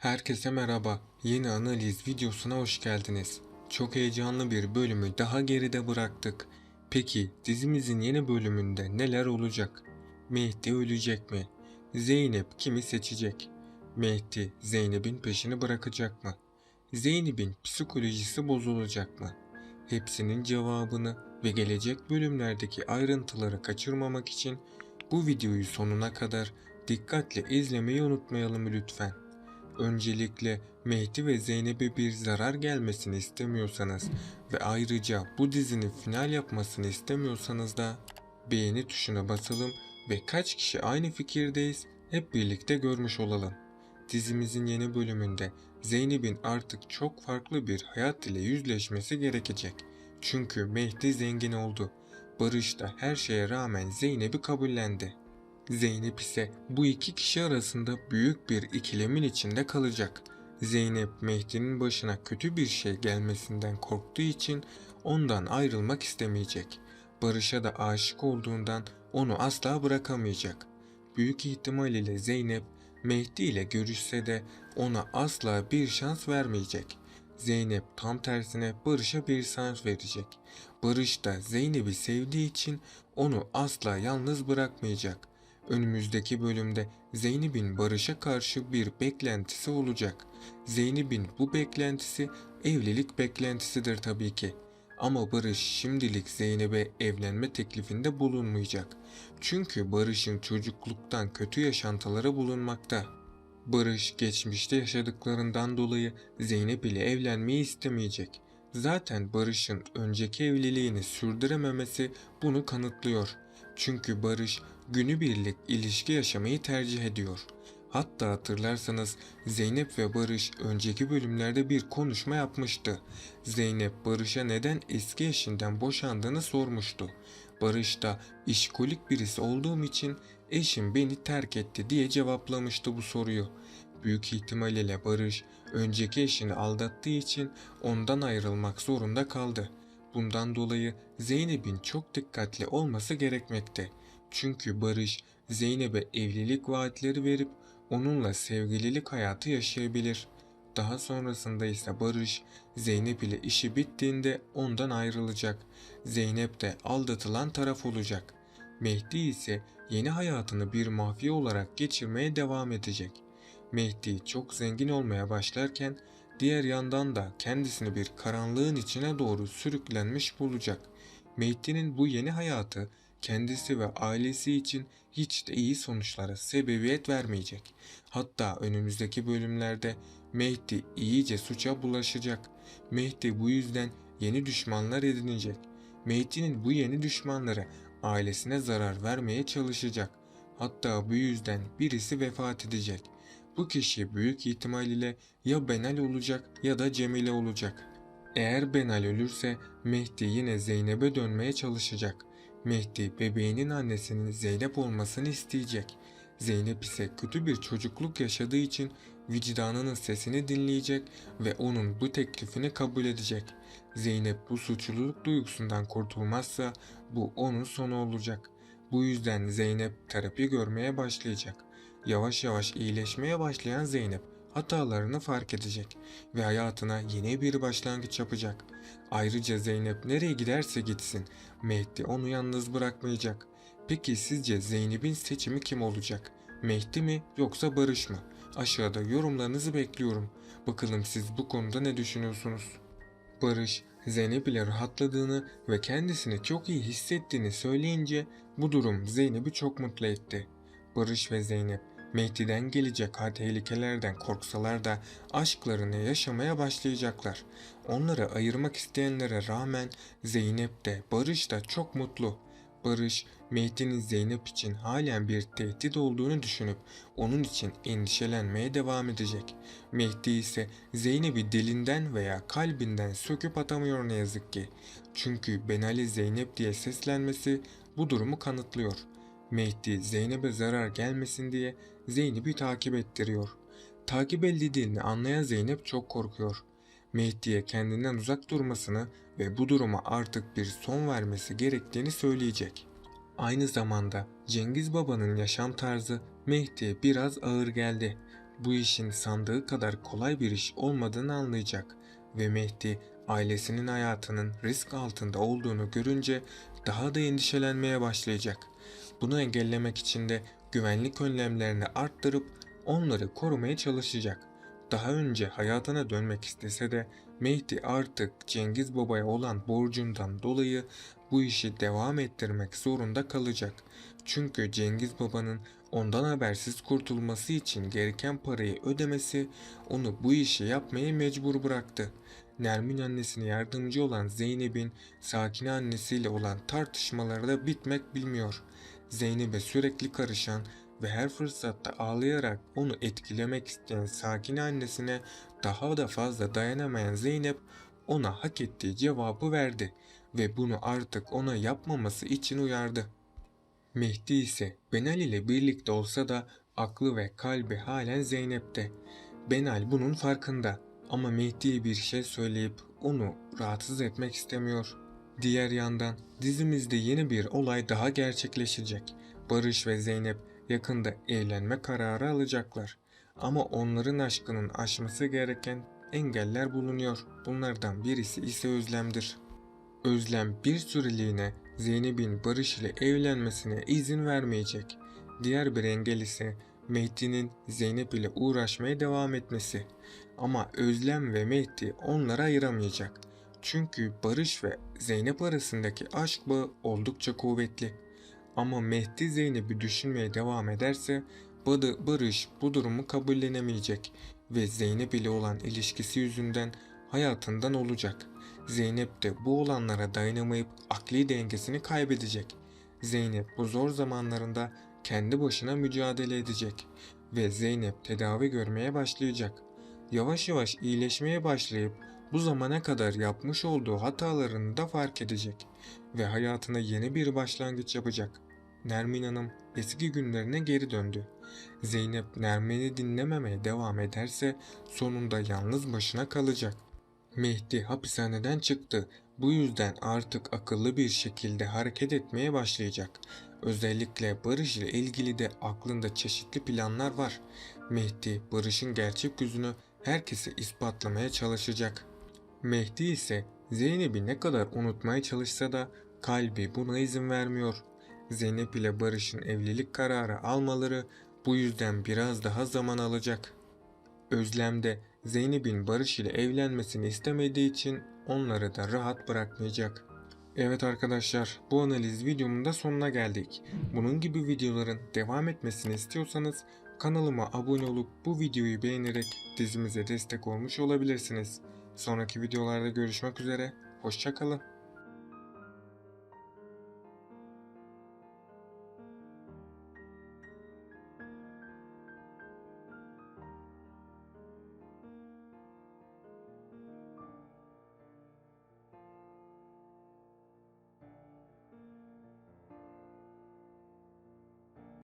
Herkese merhaba. Yeni analiz videosuna hoş geldiniz. Çok heyecanlı bir bölümü daha geride bıraktık. Peki dizimizin yeni bölümünde neler olacak? Mehdi ölecek mi? Zeynep kimi seçecek? Mehdi Zeynep'in peşini bırakacak mı? Zeynep'in psikolojisi bozulacak mı? Hepsinin cevabını ve gelecek bölümlerdeki ayrıntıları kaçırmamak için bu videoyu sonuna kadar dikkatle izlemeyi unutmayalım lütfen. Öncelikle Mehdi ve Zeynep'e bir zarar gelmesini istemiyorsanız ve ayrıca bu dizinin final yapmasını istemiyorsanız da beğeni tuşuna basalım ve kaç kişi aynı fikirdeyiz hep birlikte görmüş olalım. Dizimizin yeni bölümünde Zeynep'in artık çok farklı bir hayat ile yüzleşmesi gerekecek. Çünkü Mehdi zengin oldu. Barış da her şeye rağmen Zeynep'i kabullendi. Zeynep ise bu iki kişi arasında büyük bir ikilemin içinde kalacak. Zeynep Mehdi'nin başına kötü bir şey gelmesinden korktuğu için ondan ayrılmak istemeyecek. Barış'a da aşık olduğundan onu asla bırakamayacak. Büyük ihtimal ile Zeynep Mehdi ile görüşse de ona asla bir şans vermeyecek. Zeynep tam tersine Barış'a bir şans verecek. Barış da Zeynep'i sevdiği için onu asla yalnız bırakmayacak. Önümüzdeki bölümde Zeynep'in Barış'a karşı bir beklentisi olacak. Zeynep'in bu beklentisi evlilik beklentisidir tabii ki. Ama Barış şimdilik Zeynep'e evlenme teklifinde bulunmayacak. Çünkü Barış'ın çocukluktan kötü yaşantıları bulunmakta. Barış geçmişte yaşadıklarından dolayı Zeynep ile evlenmeyi istemeyecek. Zaten Barış'ın önceki evliliğini sürdürememesi bunu kanıtlıyor. Çünkü Barış günübirlik ilişki yaşamayı tercih ediyor. Hatta hatırlarsanız Zeynep ve Barış önceki bölümlerde bir konuşma yapmıştı. Zeynep Barış'a neden eski eşinden boşandığını sormuştu. Barış da işkolik birisi olduğum için eşim beni terk etti diye cevaplamıştı bu soruyu. Büyük ihtimalle Barış önceki eşini aldattığı için ondan ayrılmak zorunda kaldı. Bundan dolayı Zeynep'in çok dikkatli olması gerekmekte. Çünkü Barış Zeynep'e evlilik vaatleri verip onunla sevgililik hayatı yaşayabilir. Daha sonrasında ise Barış Zeynep ile işi bittiğinde ondan ayrılacak. Zeynep de aldatılan taraf olacak. Mehdi ise yeni hayatını bir mafya olarak geçirmeye devam edecek. Mehdi çok zengin olmaya başlarken diğer yandan da kendisini bir karanlığın içine doğru sürüklenmiş bulacak. Mehdi'nin bu yeni hayatı kendisi ve ailesi için hiç de iyi sonuçlara sebebiyet vermeyecek. Hatta önümüzdeki bölümlerde Mehdi iyice suça bulaşacak. Mehdi bu yüzden yeni düşmanlar edinecek. Mehdi'nin bu yeni düşmanları ailesine zarar vermeye çalışacak. Hatta bu yüzden birisi vefat edecek. Bu kişi büyük ihtimal ile ya Benal olacak ya da Cemile olacak. Eğer Benal ölürse Mehdi yine Zeynep'e dönmeye çalışacak. Mehdi bebeğinin annesinin Zeynep olmasını isteyecek. Zeynep ise kötü bir çocukluk yaşadığı için vicdanının sesini dinleyecek ve onun bu teklifini kabul edecek. Zeynep bu suçluluk duygusundan kurtulmazsa bu onun sonu olacak. Bu yüzden Zeynep terapi görmeye başlayacak. Yavaş yavaş iyileşmeye başlayan Zeynep hatalarını fark edecek ve hayatına yeni bir başlangıç yapacak. Ayrıca Zeynep nereye giderse gitsin Mehdi onu yalnız bırakmayacak. Peki sizce Zeynep'in seçimi kim olacak? Mehdi mi yoksa Barış mı? Aşağıda yorumlarınızı bekliyorum. Bakalım siz bu konuda ne düşünüyorsunuz? Barış, Zeynep ile rahatladığını ve kendisini çok iyi hissettiğini söyleyince bu durum Zeynep'i çok mutlu etti. Barış ve Zeynep, Mehdi'den gelecek tehlikelerden korksalar da aşklarını yaşamaya başlayacaklar. Onları ayırmak isteyenlere rağmen Zeynep de Barış da çok mutlu. Barış, Mehdi'nin Zeynep için halen bir tehdit olduğunu düşünüp onun için endişelenmeye devam edecek. Mehdi ise Zeynep'i dilinden veya kalbinden söküp atamıyor ne yazık ki. Çünkü Benali Zeynep diye seslenmesi bu durumu kanıtlıyor. Mehdi Zeynep'e zarar gelmesin diye Zeynep'i takip ettiriyor. Takip edildiğini anlayan Zeynep çok korkuyor. Mehdi'ye kendinden uzak durmasını ve bu duruma artık bir son vermesi gerektiğini söyleyecek. Aynı zamanda Cengiz Baba'nın yaşam tarzı Mehdi'ye biraz ağır geldi. bu işin sandığı kadar kolay bir iş olmadığını anlayacak ve Mehdi ailesinin hayatının risk altında olduğunu görünce daha da endişelenmeye başlayacak. Bunu engellemek için de güvenlik önlemlerini arttırıp onları korumaya çalışacak. Daha önce hayatına dönmek istese de Mehdi artık Cengiz Baba'ya olan borcundan dolayı bu işi devam ettirmek zorunda kalacak. Çünkü Cengiz Baba'nın ondan habersiz kurtulması için gereken parayı ödemesi onu bu işi yapmaya mecbur bıraktı. Nermin annesine yardımcı olan Zeynep'in Sakine annesiyle olan tartışmaları da bitmek bilmiyor. Zeynep'e sürekli karışan ve her fırsatta ağlayarak onu etkilemek isteyen Sakine annesine daha da fazla dayanamayan Zeynep ona hak ettiği cevabı verdi ve bunu artık ona yapmaması için uyardı. Mehdi ise Benal ile birlikte olsa da aklı ve kalbi halen Zeynep'te. Benal bunun farkında ama Mehdi'ye bir şey söyleyip onu rahatsız etmek istemiyor. Diğer yandan dizimizde yeni bir olay daha gerçekleşecek. Barış ve Zeynep yakında evlenme kararı alacaklar. Ama onların aşkının aşması gereken engeller bulunuyor. Bunlardan birisi ise Özlem'dir. Özlem bir süreliğine Zeynep'in Barış ile evlenmesine izin vermeyecek. Diğer bir engel ise Mehdi'nin Zeynep ile uğraşmaya devam etmesi. Ama Özlem ve Mehdi onları ayıramayacak. Çünkü Barış ve Zeynep arasındaki aşk bağı oldukça kuvvetli. Ama Mehdi Zeynep'i düşünmeye devam ederse Barış bu durumu kabullenemeyecek ve Zeynep ile olan ilişkisi yüzünden hayatından olacak. Zeynep de bu olanlara dayanamayıp akli dengesini kaybedecek. Zeynep bu zor zamanlarında kendi başına mücadele edecek ve Zeynep tedavi görmeye başlayacak. Yavaş yavaş iyileşmeye başlayıp bu zamana kadar yapmış olduğu hatalarını da fark edecek ve hayatına yeni bir başlangıç yapacak. Nermin Hanım eski günlerine geri döndü. Zeynep Nermin'i dinlememeye devam ederse sonunda yalnız başına kalacak. Mehdi hapishaneden çıktı. Bu yüzden artık akıllı bir şekilde hareket etmeye başlayacak. Özellikle Barış ile ilgili de aklında çeşitli planlar var. Mehdi Barış'ın gerçek yüzünü herkese ispatlamaya çalışacak. Mehdi ise Zeynep'i ne kadar unutmaya çalışsa da kalbi buna izin vermiyor. Zeynep ile Barış'ın evlilik kararı almaları bu yüzden biraz daha zaman alacak. Özlem de Zeynep'in Barış ile evlenmesini istemediği için onları da rahat bırakmayacak. Evet arkadaşlar, bu analiz videomun da sonuna geldik. Bunun gibi videoların devam etmesini istiyorsanız kanalıma abone olup bu videoyu beğenerek dizimize destek olmuş olabilirsiniz. Sonraki videolarda görüşmek üzere, hoşça kalın.